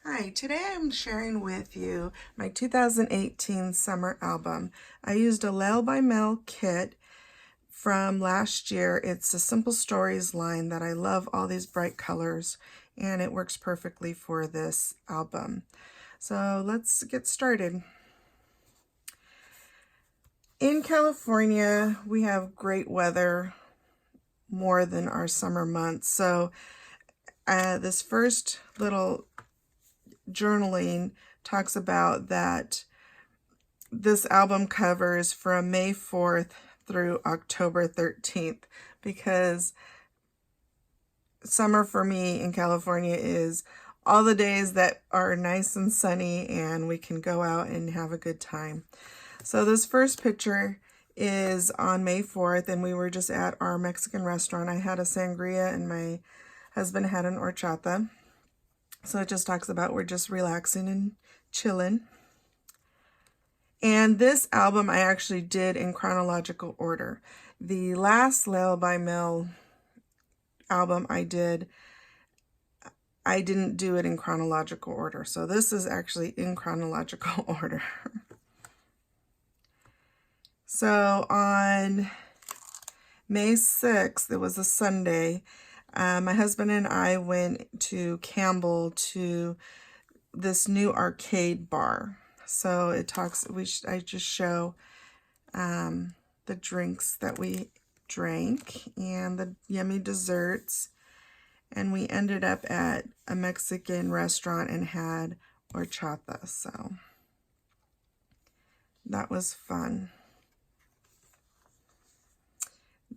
Hi, today I'm sharing with you my 2018 summer album. I used a Layle by Mel kit from last year. It's a Simple Stories line that I love all these bright colors, and it works perfectly for this album. So let's get started. In California, we have great weather more than our summer months. So this first little journaling talks about that this album covers from May 4th through October 13th because summer for me in California is all the days that are nice and sunny and we can go out and have a good time. So this first picture is on May 4th and we were just at our Mexican restaurant. I had a sangria and my husband had an horchata. So it just talks about we're just relaxing and chilling. And this album I actually did in chronological order. The last Layle by Mel album I didn't do it in chronological order. So this is actually in chronological order. So on May 6th, it was a Sunday, my husband and I went to Campbell to this new arcade bar. So it talks, I just show the drinks that we drank and the yummy desserts. And we ended up at a Mexican restaurant and had horchata. So that was fun.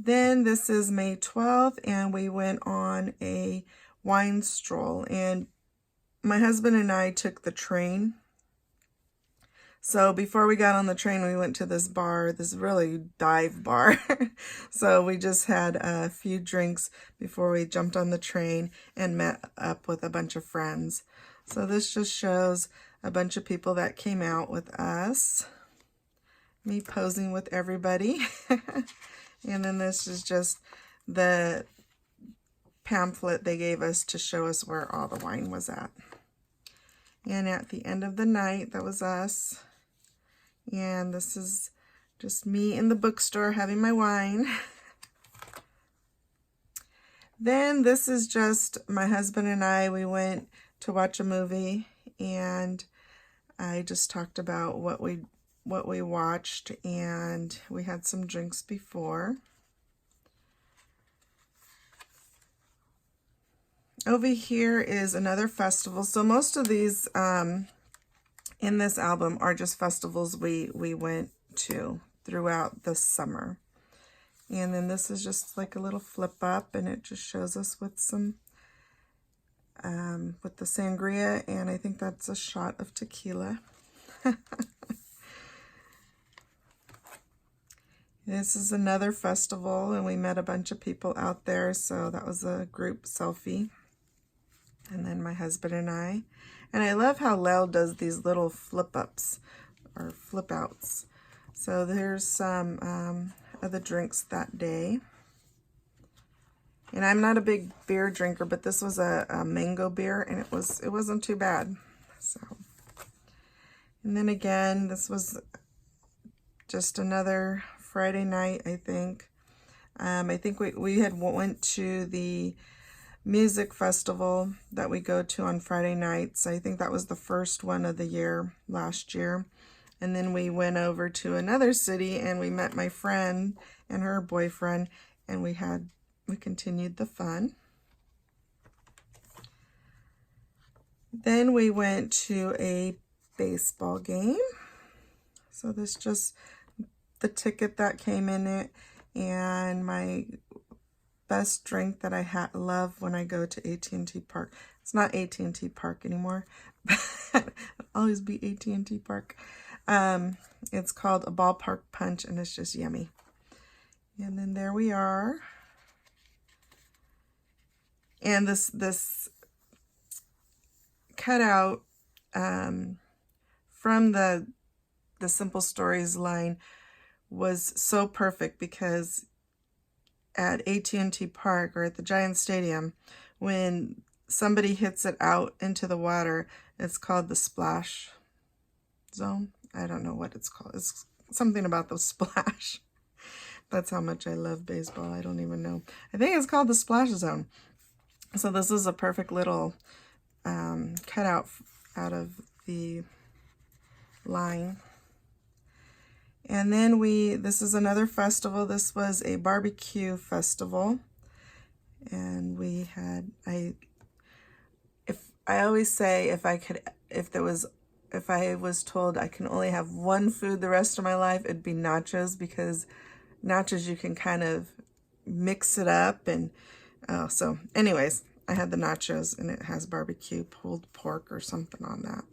Then this is May 12th and we went on a wine stroll. And my husband and I took the train. So before we got on the train, we went to this bar, this really dive bar. So we just had a few drinks before we jumped on the train and met up with a bunch of friends. So this just shows a bunch of people that came out with us. Me posing with everybody. And then this is just the pamphlet they gave us to show us where all the wine was at. And at the end of the night, that was us. And this is just me in the bookstore having my wine. Then this is just my husband and I. We went to watch a movie and I just talked about what we watched, and we had some drinks before. Over here is another festival. So most of these in this album are just festivals we went to throughout the summer. And then this is just like a little flip up, and it just shows us with some with the sangria, and I think that's a shot of tequila. This is another festival, and we met a bunch of people out there, so that was a group selfie. And then my husband and I. And I love how Layle does these little flip-ups or flip-outs. So there's some of the drinks that day. And I'm not a big beer drinker, but this was a mango beer, and it wasn't too bad. So, and then again, this was just another Friday night, I think. I think we had went to the music festival that we go to on Friday nights. I think that was the first one of the year last year. And then we went over to another city and we met my friend and her boyfriend, and we continued the fun. Then we went to a baseball game. So this just the ticket that came in it, and my best drink that I love when I go to AT&T Park. It's not AT&T Park anymore, but it'll always be AT&T Park. It's called a ballpark punch, and it's just yummy. And then there we are. And this cutout from the Simple Stories line was so perfect, because at AT&T Park, or at the Giant Stadium, when somebody hits it out into the water, it's called the splash zone. I don't know what it's called. It's something about the splash. That's how much I love baseball. I don't even know. I think it's called the splash zone. So this is a perfect little cutout out of the line. And then this is another festival. This was a barbecue festival. And we had, I always say if I was told I can only have one food the rest of my life, it'd be nachos, because nachos you can kind of mix it up. And so anyways, I had the nachos, and it has barbecue pulled pork or something on that.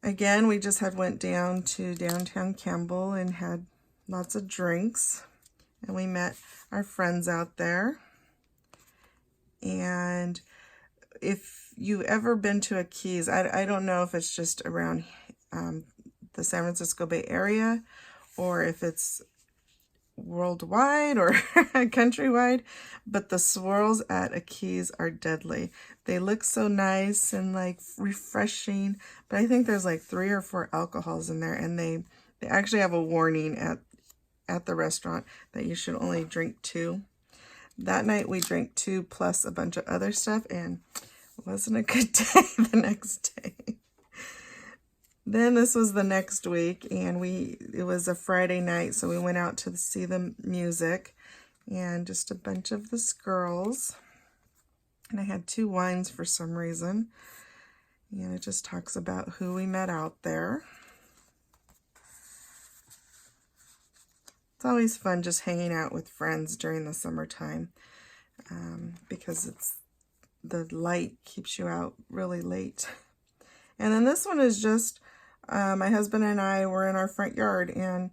Again, we just went down to downtown Campbell and had lots of drinks, and we met our friends out there. And if you've ever been to a Keys, I don't know if it's just around the San Francisco Bay Area, or if it's worldwide or countrywide, but the swirls at a Keys are deadly. They look so nice and like refreshing, but I think there's like 3 or 4 alcohols in there, and they actually have a warning at the restaurant that you should only drink 2. That night we drank 2 plus a bunch of other stuff, and it wasn't a good day the next day. Then this was the next week, and it was a Friday night, so we went out to see the music, and just a bunch of the girls. And I had 2 wines for some reason, and it just talks about who we met out there. It's always fun just hanging out with friends during the summertime, because the light keeps you out really late. And then this one is just my husband and I were in our front yard, and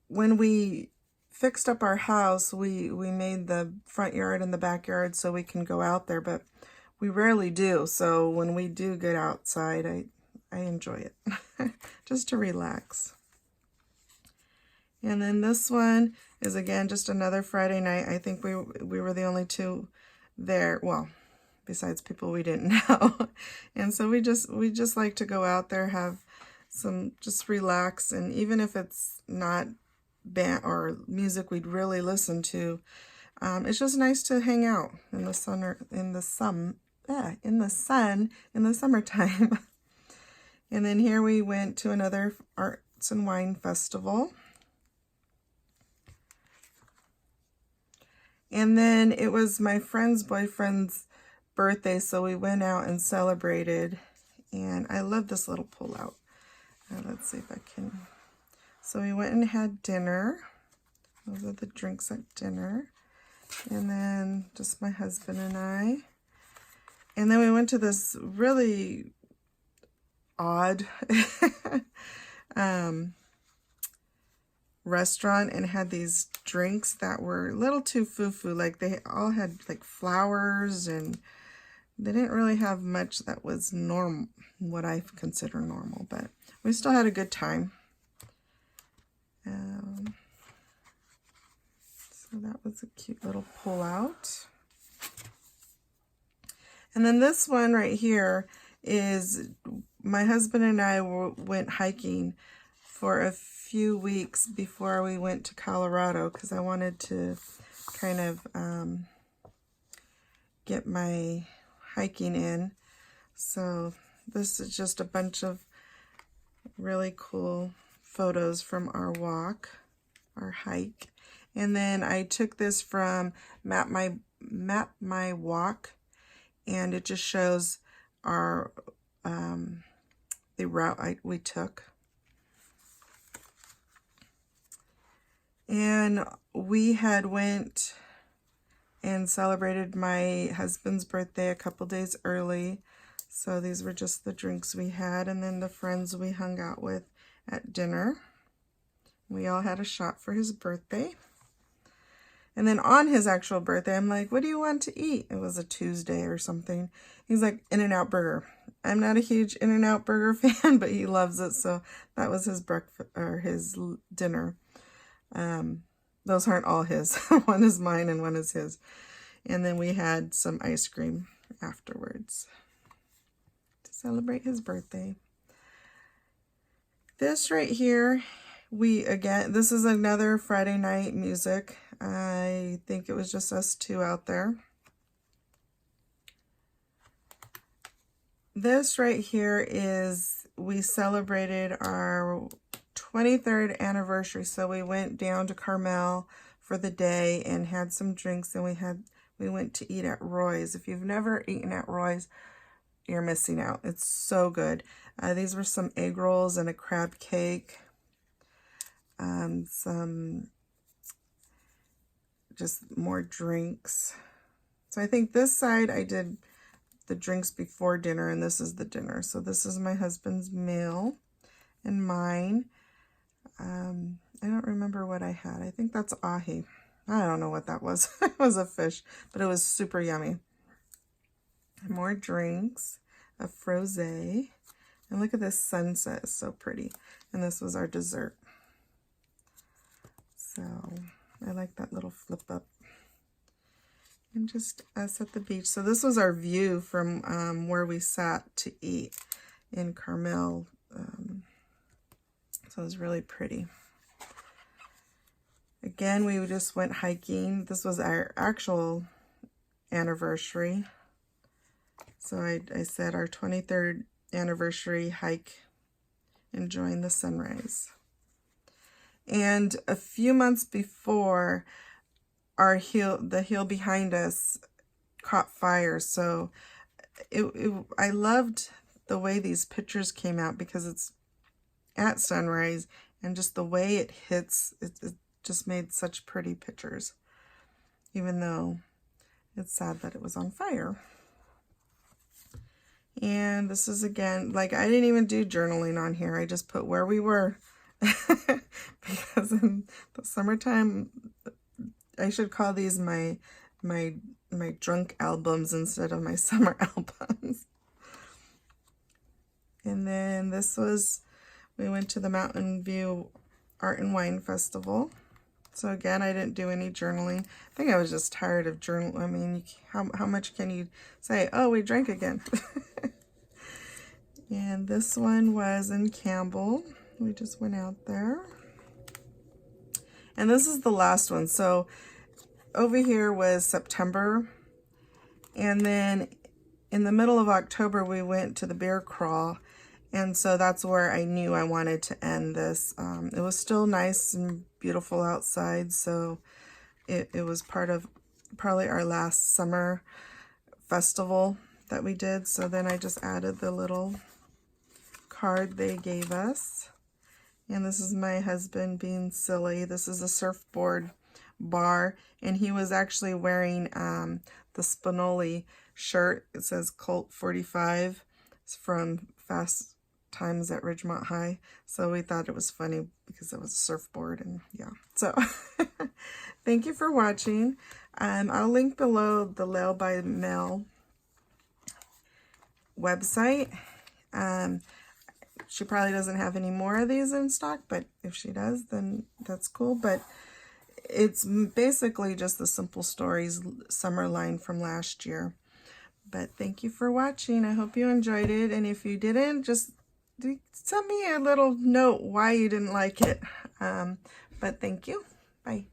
when we fixed up our house, we made the front yard and the backyard so we can go out there, but we rarely do. So when we do get outside, I enjoy it just to relax. And then this one is again just another Friday night. I think we were the only 2 there. Well, besides people we didn't know. And so we just like to go out there, have some, just relax. And even if it's not band or music we'd really listen to, it's just nice to hang out in the sun, or in the summertime. And then here we went to another arts and wine festival. And then it was my friend's boyfriend's birthday, so we went out and celebrated. And I love this little pull-out. Let's see if I can. So we went and had dinner. Those are the drinks at dinner. And then just my husband and I. And then we went to this really odd restaurant and had these drinks that were a little too foo-foo. Like they all had like flowers, and they didn't really have much that was normal, what I consider normal, but we still had a good time. So that was a cute little pull out. And then this one right here is my husband and I went hiking for a few weeks before we went to Colorado, because I wanted to kind of get my hiking in. So this is just a bunch of really cool photos from our walk, our hike. And then I took this from Map My Walk, and it just shows our the route we took. And we had went and celebrated my husband's birthday a couple days early. So these were just the drinks we had, and then the friends we hung out with at dinner. We all had a shot for his birthday. And then on his actual birthday, I'm like, what do you want to eat? It was a Tuesday or something. He's like, In-N-Out Burger. I'm not a huge In-N-Out Burger fan, but he loves it. So that was his breakfast or his dinner. Those aren't all his. One is mine and one is his. And then we had some ice cream afterwards to celebrate his birthday. This right here, this is another Friday night music. I think it was just us two out there. This right here is, we celebrated our 23rd anniversary. So we went down to Carmel for the day and had some drinks, and we went to eat at Roy's. If you've never eaten at Roy's, you're missing out. It's so good. These were some egg rolls and a crab cake. Some just more drinks. So I think this side I did the drinks before dinner, and this is the dinner. So this is my husband's meal and mine. I don't remember what I had. I think that's ahi. I don't know what that was. It was a fish, but it was super yummy. More drinks, a frosé, and look at this sunset, it's so pretty. And this was our dessert. So I like that little flip up. And just us at the beach. So this was our view from where we sat to eat in Carmel. So it was really pretty. Again, we just went hiking. This was our actual anniversary. So I said our 23rd anniversary hike, enjoying the sunrise. And a few months before, the hill behind us caught fire. So I loved the way these pictures came out, because it's at sunrise, and just the way it hits, it just made such pretty pictures, even though it's sad that it was on fire. And this is, again, like, I didn't even do journaling on here. I just put where we were because in the summertime, I should call these my drunk albums instead of my summer albums. And then this was, we went to the Mountain View Art and Wine Festival. So again, I didn't do any journaling. I think I was just tired of journaling. I mean, how much can you say, oh, we drank again? And this one was in Campbell. We just went out there. And this is the last one. So over here was September. And then in the middle of October, we went to the bear crawl. And so that's where I knew I wanted to end this. It was still nice and beautiful outside. So it was part of probably our last summer festival that we did. So then I just added the little card they gave us. And this is my husband being silly. This is a surfboard bar, and he was actually wearing the Spinelli shirt. It says Colt 45. It's from Fast Times at Ridgemont High. So we thought it was funny because it was a surfboard, and yeah. So thank you for watching. I'll link below the Layle by Mail website. She probably doesn't have any more of these in stock, but if she does, then that's cool. But it's basically just the Simple Stories summer line from last year. But thank you for watching. I hope you enjoyed it. And if you didn't, just send me a little note why you didn't like it. But thank you. Bye.